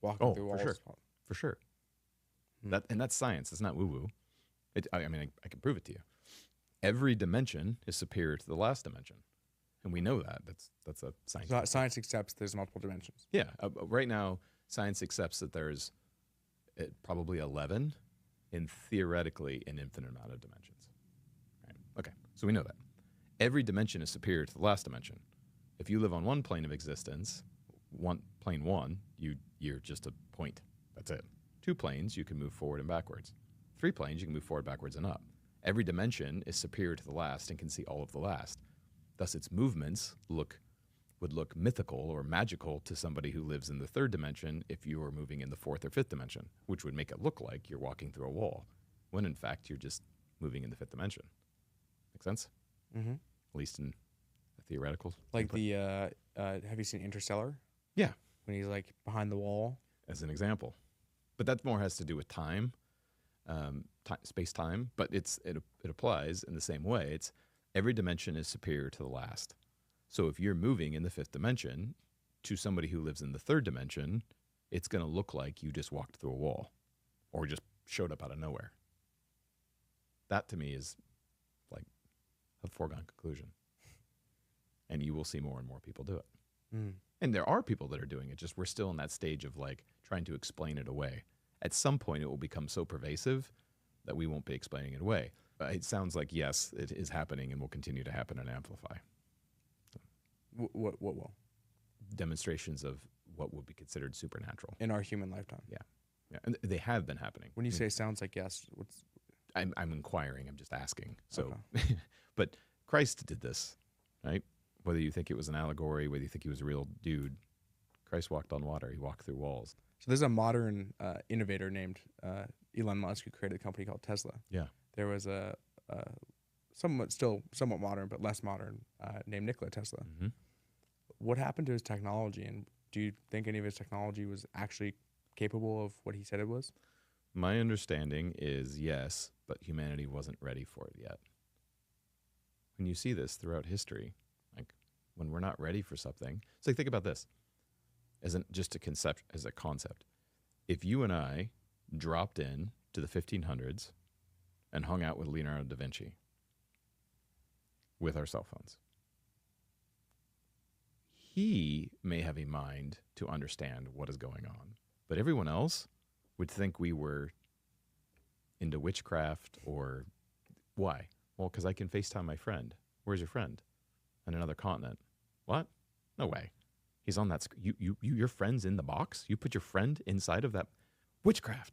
walking Oh, through for walls. sure. For sure. Hmm. That's science. It's not woo-woo. I mean, I can prove it to you. Every dimension is superior to the last dimension, and we know that. That's a So scientific fact. science accepts there's multiple dimensions. Yeah. Right now, science accepts that there's probably 11 in theoretically an infinite amount of dimensions. Right? Okay. So we know that. Every dimension is superior to the last dimension. If you live on one plane of existence, plane one, you're just a point. That's it. 2 planes, you can move forward and backwards. 3 planes, you can move forward, backwards, and up. Every dimension is superior to the last and can see all of the last. Thus, its movements would look mythical or magical to somebody who lives in the 3rd dimension if you were moving in the 4th or 5th dimension, which would make it look like you're walking through a wall, when in fact you're just moving in the 5th dimension. Make sense? Mm-hmm. At least in a theoretical Like standpoint. have you seen Interstellar? Yeah, When he's like behind the wall. as an example. But that more has to do with time, space time. But it applies in the same way. It's every dimension is superior to the last. So if you're moving in the 5th dimension to somebody who lives in the 3rd dimension, it's going to look like you just walked through a wall or just showed up out of nowhere. That to me is like a foregone conclusion. And you will see more and more people do it. Mm. And there are people that are doing it, just we're still in that stage of like trying to explain it away. At some point, it will become so pervasive that we won't be explaining it away. But it sounds like, yes, it is happening and will continue to happen and amplify. What will? Demonstrations of what would be considered supernatural. In our human lifetime. Yeah. Yeah. And they have been happening. When you say sounds like yes, what's I'm inquiring, I'm just asking. So, okay. but Christ did this, right? Whether you think it was an allegory, whether you think he was a real dude, Christ walked on water. He walked through walls. So there's a modern innovator named Elon Musk who created a company called Tesla. Yeah. There was a somewhat modern but less modern named Nikola Tesla. Mm-hmm. What happened to his technology, and do you think any of his technology was actually capable of what he said it was? My understanding is yes, but humanity wasn't ready for it yet. When you see this throughout history, like when we're not ready for something, it's like think about this as just as a concept. If you and I dropped in to the 1500s and hung out with Leonardo da Vinci with our cell phones, he may have a mind to understand what is going on, but everyone else would think we were into witchcraft or why? Well, because I can FaceTime my friend. Where's your friend? On another continent. What? No way. He's on that screen. Your friend's in the box? You put your friend inside of that? Witchcraft.